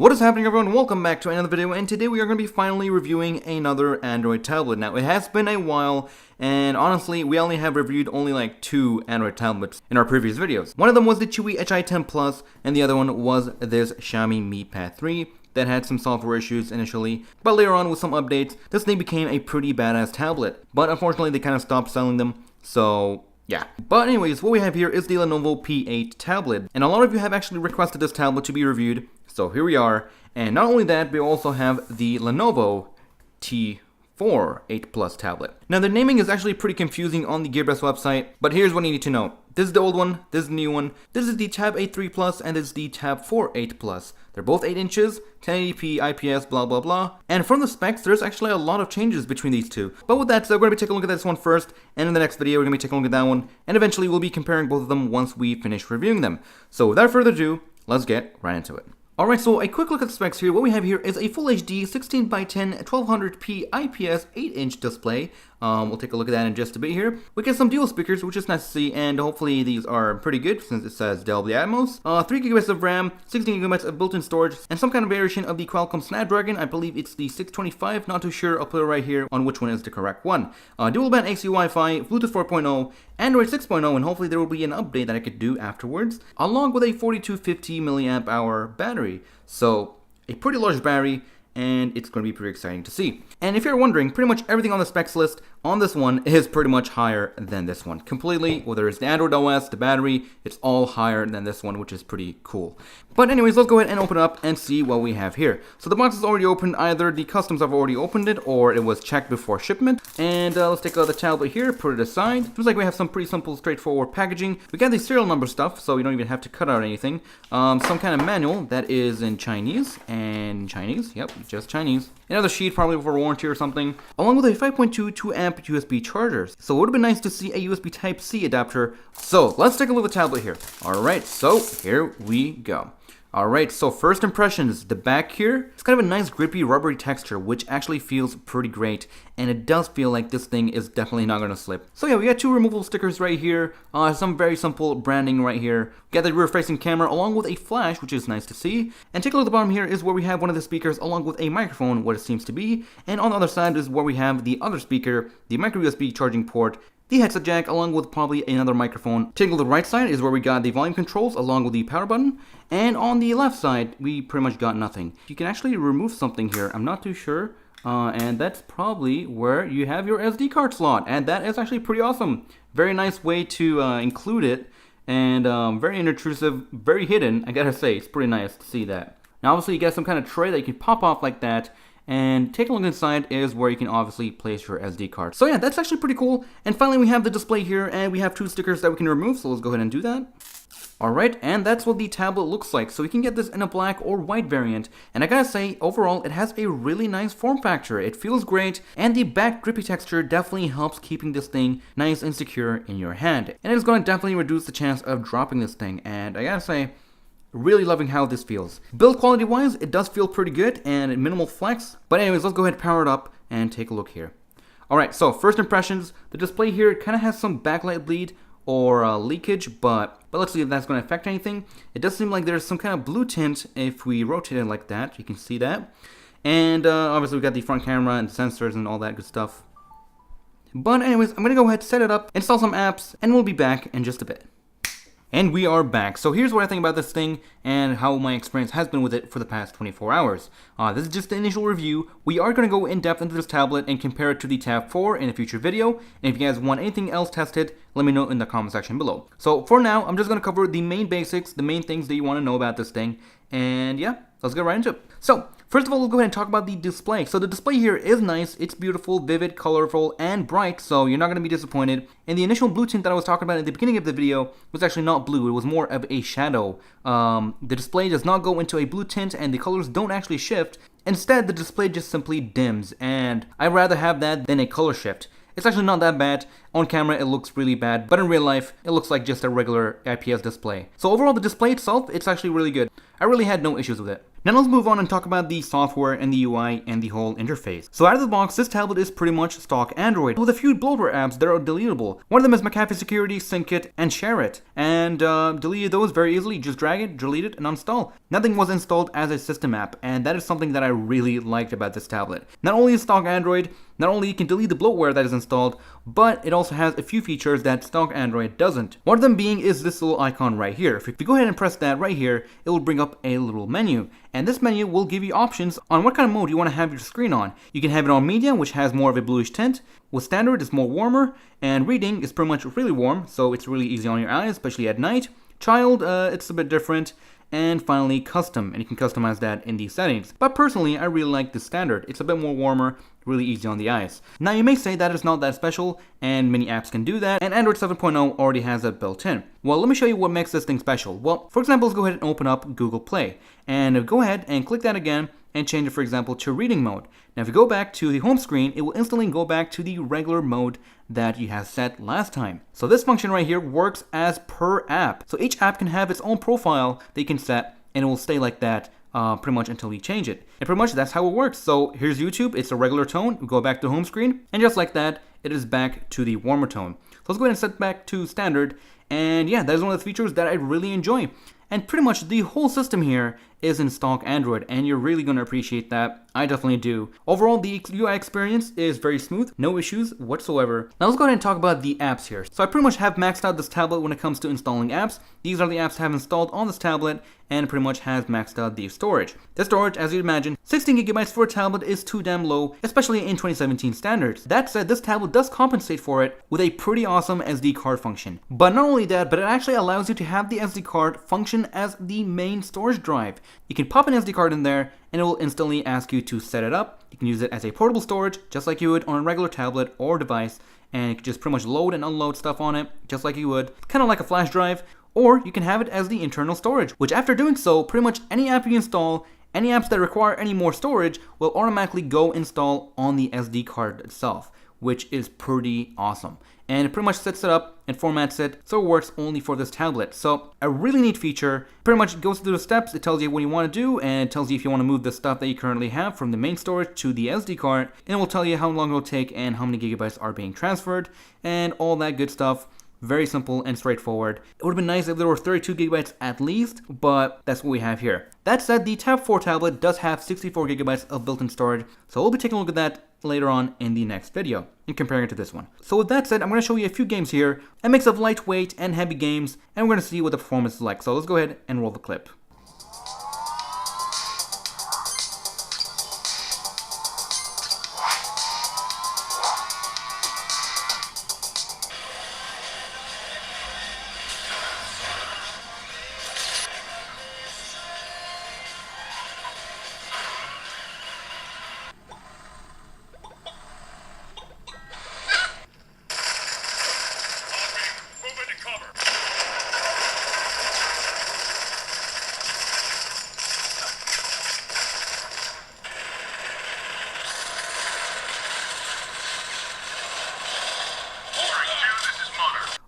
What is happening, everyone? Welcome back to another video, and today we are going to be finally reviewing another Android tablet. Now, it has been a while, and honestly, we only have reviewed only like 2 Android tablets in our previous videos. One of them was the Chewy Hi10 Plus, and the other one was this Xiaomi Mi Pad 3 that had some software issues initially, but later on with some updates, this thing became a pretty badass tablet. But unfortunately, they kind of stopped selling them, so yeah. But anyways, what we have here is the Lenovo P8 tablet, and a lot of you have actually requested this tablet to be reviewed, so here we are. And not only that, we also have the Lenovo T4 8 Plus tablet. Now, the naming is actually pretty confusing on the Gearbest website, but here's what you need to know. This is the old one, this is the new one, this is the Tab-3 Plus, and this is the Tab-4 8 Plus. They're both 8 inches, 1080p, IPS, blah blah blah. And from the specs, there's actually a lot of changes between these two. But with that said, we're going to be taking a look at this one first, and in the next video, we're going to be taking a look at that one, and eventually we'll be comparing both of them once we finish reviewing them. So without further ado, let's get right into it. Alright, so a quick look at the specs here. What we have here is a Full HD 16x10 1200p IPS 8-inch display. We'll take a look at that in just a bit here. We get some dual speakers, which is nice to see, and hopefully these are pretty good since it says Dolby Atmos. 3GB of RAM, 16GB of built-in storage, and some kind of variation of the Qualcomm Snapdragon. I believe it's the 625, not too sure. I'll put it right here on which one is the correct one. Dual band AC Wi-Fi, Bluetooth 4.0, Android 6.0, and hopefully there will be an update that I could do afterwards, along with a 4250 milliamp hour battery. So a pretty large battery, and it's going to be pretty exciting to see. And if you're wondering, pretty much everything on the specs list on this one is pretty much higher than this one. Completely, whether it's the Android OS, the battery, it's all higher than this one, which is pretty cool. But anyways, let's go ahead and open it up and see what we have here. So the box is already opened. Either the customs have already opened it, or it was checked before shipment. And let's take out the tablet here, put it aside. Looks like we have some pretty simple, straightforward packaging. We got the serial number stuff, so you don't even have to cut out anything. Some kind of manual that is in Chinese, and Chinese, yep, just Chinese. Another sheet, probably for warranty or something, along with a 5.2 2-amp USB chargers. So it would have been nice to see a USB Type-C adapter. So let's take a look at the tablet here. Alright, so here we go. Alright, so first impressions, the back here, it's kind of a nice grippy rubbery texture, which actually feels pretty great, and it does feel like this thing is definitely not going to slip. So yeah, we got 2 removable stickers right here, some very simple branding right here. We got the rear facing camera along with a flash, which is nice to see. And take a look at the bottom here is where we have one of the speakers along with a microphone, what it seems to be. And on the other side is where we have the other speaker, the micro USB charging port, the headset jack, along with probably another microphone. Taking a look at the right side is where we got the volume controls along with the power button. And on the left side, we pretty much got nothing. You can actually remove something here. I'm not too sure. And that's probably where you have your SD card slot. And that is actually pretty awesome. Very nice way to include it. And very unobtrusive, very hidden. I gotta say, it's pretty nice to see that. Now obviously you get some kind of tray that you can pop off like that. And take a look inside is where you can obviously place your SD card. So yeah, that's actually pretty cool. And finally we have the display here, and we have 2 stickers that we can remove, so let's go ahead and do that. Alright, and that's what the tablet looks like. So you can get this in a black or white variant. And I gotta say, overall, it has a really nice form factor. It feels great, and the back grippy texture definitely helps keeping this thing nice and secure in your hand. And it's gonna definitely reduce the chance of dropping this thing. And I gotta say, really loving how this feels. Build quality wise, it does feel pretty good and minimal flex. But anyways, let's go ahead and power it up and take a look here. Alright, so first impressions, the display here kind of has some backlight bleed or leakage, but let's see if that's going to affect anything. It does seem like there's some kind of blue tint if we rotate it like that. You can see that. And obviously we got the front camera and sensors and all that good stuff. But anyways, I'm going to go ahead, set it up, install some apps, and we'll be back in just a bit. And we are back. So here's what I think about this thing and how my experience has been with it for the past 24 hours. This is just the initial review. We are going to go in depth into this tablet and compare it to the Tab 4 in a future video. And if you guys want anything else tested, let me know in the comment section below. So for now, I'm just going to cover the main basics, the main things that you want to know about this thing. And yeah, let's get right into it. So first of all, we'll go ahead and talk about the display. So the display here is nice. It's beautiful, vivid, colorful, and bright, so you're not going to be disappointed. And the initial blue tint that I was talking about at the beginning of the video was actually not blue. It was more of a shadow. The display does not go into a blue tint, and the colors don't actually shift. Instead, the display just simply dims, and I'd rather have that than a color shift. It's actually not that bad. On camera it looks really bad, but in real life it looks like just a regular IPS display. So overall the display itself, it's actually really good. I really had no issues with it. Now let's move on and talk about the software and the UI and the whole interface. So out of the box, this tablet is pretty much stock Android, with a few bloatware apps that are deletable. One of them is McAfee Security, Sync It, and Share It. And delete those very easily, just drag it, delete it, and uninstall. Nothing was installed as a system app, and that is something that I really liked about this tablet. Not only is stock Android, not only you can delete the bloatware that is installed, but it also has a few features that stock Android doesn't. One of them being is this little icon right here. If you go ahead and press that right here, it will bring up a little menu. And this menu will give you options on what kind of mode you want to have your screen on. You can have it on medium, which has more of a bluish tint. With standard, it's more warmer. And reading is pretty much really warm, so it's really easy on your eyes, especially at night. Child, it's a bit different. And finally, custom, and you can customize that in these settings. But personally, I really like the standard. It's a bit more warmer, really easy on the eyes. Now you may say that it's not that special, and many apps can do that, and Android 7.0 already has that built in. Well, let me show you what makes this thing special. Well, for example, let's go ahead and open up Google Play. And go ahead and click that again, and change it, for example, to reading mode. Now if you go back to the home screen, it will instantly go back to the regular mode that you have set last time. So this function right here works as per app. So each app can have its own profile they can set, and it will stay like that pretty much until you change it. And pretty much that's how it works. So here's YouTube, it's a regular tone. We go back to home screen, and just like that, it is back to the warmer tone. So let's go ahead and set back to standard. And yeah, that is one of the features that I really enjoy. And pretty much the whole system here is in stock Android, and you're really going to appreciate that. I definitely do. Overall, the UI experience is very smooth, no issues whatsoever. Now let's go ahead and talk about the apps here. So I pretty much have maxed out this tablet when it comes to installing apps. These are the apps I have installed on this tablet, and pretty much has maxed out the storage. The storage, as you'd imagine, 16 gigabytes for a tablet is too damn low, especially in 2017 standards. That said, this tablet does compensate for it with a pretty awesome SD card function. But not only that, but it actually allows you to have the SD card function as the main storage drive. You can pop an SD card in there, and it will instantly ask you to set it up. You can use it as a portable storage, just like you would on a regular tablet or device, and you can just pretty much load and unload stuff on it, just like you would, kind of like a flash drive. Or you can have it as the internal storage, which after doing so, pretty much any app you install, any apps that require any more storage, will automatically go install on the SD card itself, which is pretty awesome. And it pretty much sets it up and formats it so it works only for this tablet. So a really neat feature. Pretty much goes through the steps, it tells you what you want to do, and it tells you if you want to move the stuff that you currently have from the main storage to the SD card, and it will tell you how long it will take and how many gigabytes are being transferred, and all that good stuff. Very simple and straightforward. It would have been nice if there were 32 gigabytes at least, but that's what we have here. That said, the Tab-4 tablet does have 64 gigabytes of built-in storage, so we'll be taking a look at that later on in the next video and comparing it to this one. So with that said, I'm going to show you a few games here, a mix of lightweight and heavy games, and we're going to see what the performance is like. So let's go ahead and roll the clip.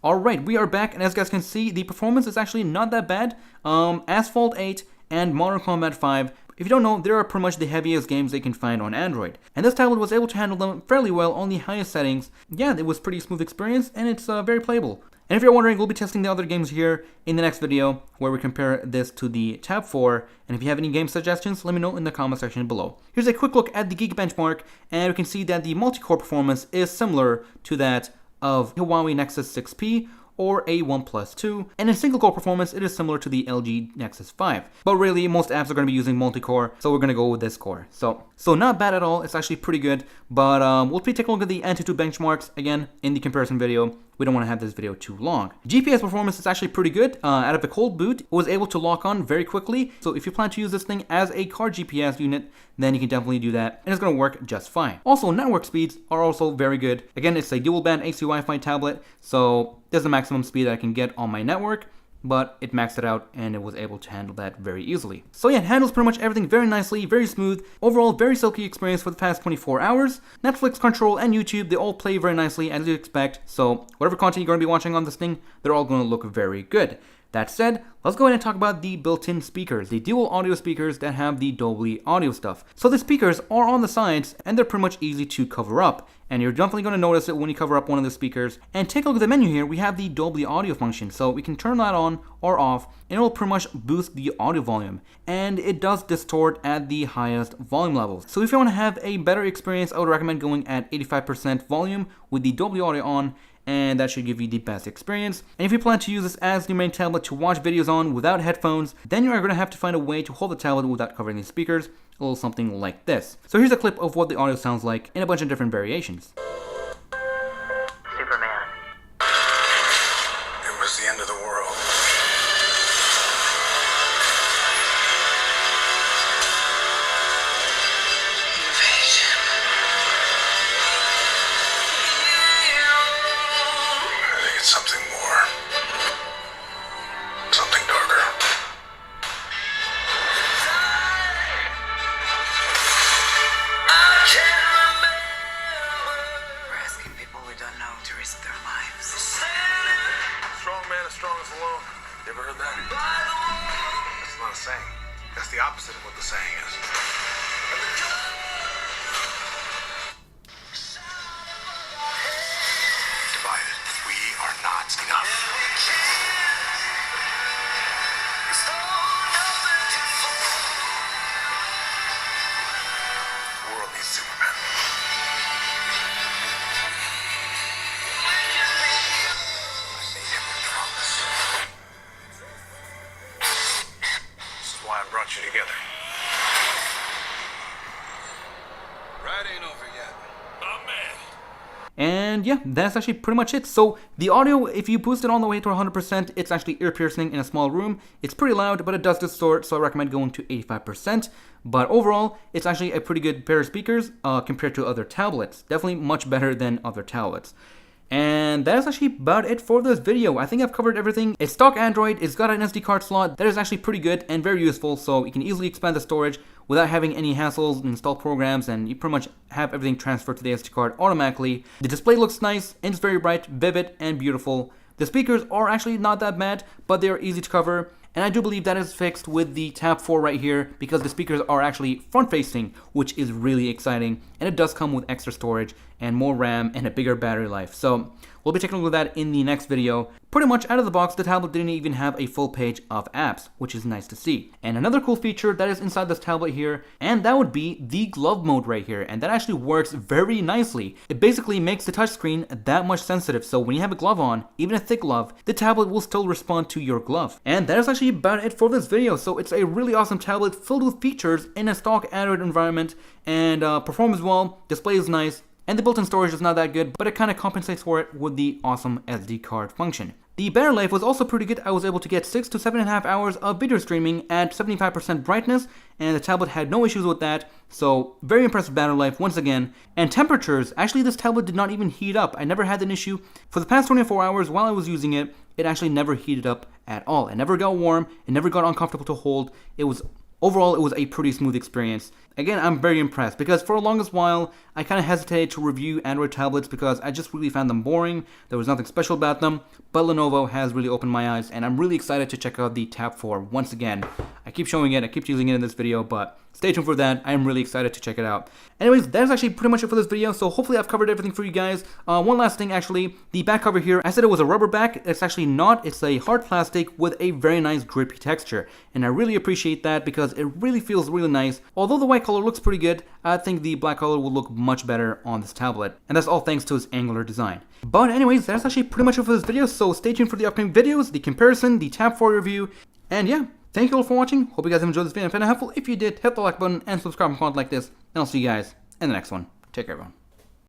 Alright, we are back, and as you guys can see, the performance is actually not that bad. Asphalt 8 and Modern Combat 5, if you don't know, they are pretty much the heaviest games they can find on Android. And this tablet was able to handle them fairly well on the highest settings. Yeah, it was a pretty smooth experience, and it's very playable. And if you're wondering, we'll be testing the other games here in the next video, where we compare this to the Tab-4. And if you have any game suggestions, let me know in the comment section below. Here's a quick look at the Geek benchmark, and we can see that the multi-core performance is similar to that of Huawei Nexus 6P or a OnePlus 2, and in single-core performance, it is similar to the LG Nexus 5. But really, most apps are going to be using multi-core, so we're going to go with this core. So not bad at all. It's actually pretty good, but we'll be taking a look at the Antutu benchmarks again in the comparison video. We don't want to have this video too long. GPS performance is actually pretty good. Out of a cold boot, it was able to lock on very quickly. So if you plan to use this thing as a car GPS unit, then you can definitely do that, and it's going to work just fine. Also, network speeds are also very good. Again, it's a dual-band AC Wi-Fi tablet, so there's the maximum speed that I can get on my network, but it maxed it out and it was able to handle that very easily. So yeah, it handles pretty much everything very nicely, very smooth. Overall, very silky experience for the past 24 hours. Netflix, Control, and YouTube, they all play very nicely as you expect. So whatever content you're going to be watching on this thing, they're all going to look very good. That said, let's go ahead and talk about the built-in speakers, the dual audio speakers that have the Dolby audio stuff. So the speakers are on the sides and they're pretty much easy to cover up. And you're definitely going to notice it when you cover up one of the speakers. And take a look at the menu here, we have the Dolby audio function. So we can turn that on or off and it will pretty much boost the audio volume. And it does distort at the highest volume levels. So if you want to have a better experience, I would recommend going at 85% volume with the Dolby audio on, and that should give you the best experience. And if you plan to use this as your main tablet to watch videos on without headphones, then you are going to have to find a way to hold the tablet without covering the speakers, a little something like this. So here's a clip of what the audio sounds like in a bunch of different variations. Superman. It was the end of the world. Something more. Something darker. We're asking people we don't know to risk their lives. Strong man is strongest alone. You ever heard that? That's not a saying. That's the opposite of what the saying is. Divided. We are not enough. The world needs Superman. I made him a promise. This is why I brought you together. Ride ain't over yet. Oh, man. And yeah, that's actually pretty much it. So the audio, if you boost it all the way to 100%, it's actually ear piercing in a small room. It's pretty loud, but it does distort, so I recommend going to 85%. But overall, it's actually a pretty good pair of speakers compared to other tablets. Definitely much better than other tablets. And that's actually about it for this video. I think I've covered everything. It's stock Android, it's got an SD card slot that is actually pretty good and very useful, so you can easily expand the storage without having any hassles, install programs, and you pretty much have everything transferred to the SD card automatically. The display looks nice, and it's very bright, vivid, and beautiful. The speakers are actually not that bad, but they are easy to cover. And I do believe that is fixed with the Tab-4 right here, because the speakers are actually front-facing, which is really exciting. And it does come with extra storage and more RAM and a bigger battery life. So we'll be taking a look at that in the next video. Pretty much out of the box, the tablet didn't even have a full page of apps, which is nice to see. And another cool feature that is inside this tablet here, and that would be the glove mode right here. And that actually works very nicely. It basically makes the touchscreen that much sensitive. So when you have a glove on, even a thick glove, the tablet will still respond to your glove. And that is actually about it for this video. So it's a really awesome tablet filled with features in a stock Android environment, and performs well, display is nice, and the built-in storage is not that good, but it kind of compensates for it with the awesome SD card function. The battery life was also pretty good. I was able to get 6 to 7.5 hours of video streaming at 75% brightness, and the tablet had no issues with that, so very impressive battery life once again. And temperatures, actually this tablet did not even heat up. I never had an issue. For the past 24 hours while I was using it, it actually never heated up at all. It never got warm, it never got uncomfortable to hold. Overall, it was a pretty smooth experience. Again, I'm very impressed because for the longest while, I kind of hesitated to review Android tablets because I just really found them boring. There was nothing special about them, but Lenovo has really opened my eyes, and I'm really excited to check out the Tab-4 once again. I keep showing it, I keep using it in this video, but stay tuned for that. I'm really excited to check it out. Anyways, that is actually pretty much it for this video, so hopefully I've covered everything for you guys. One last thing, actually, the back cover here, I said it was a rubber back. It's actually not. It's a hard plastic with a very nice grippy texture, and I really appreciate that because it really feels really nice. Although the white color looks pretty good, I think the black color will look much better on this tablet, and that's all thanks to its angular design. But anyways, that's actually pretty much it for this video, so stay tuned for the upcoming videos, the comparison, the Tab-4 review, and yeah, thank you all for watching. Hope you guys have enjoyed this video and found it helpful. If you did, hit the like button and subscribe for content like this, and I'll see you guys in the next one. Take care, everyone.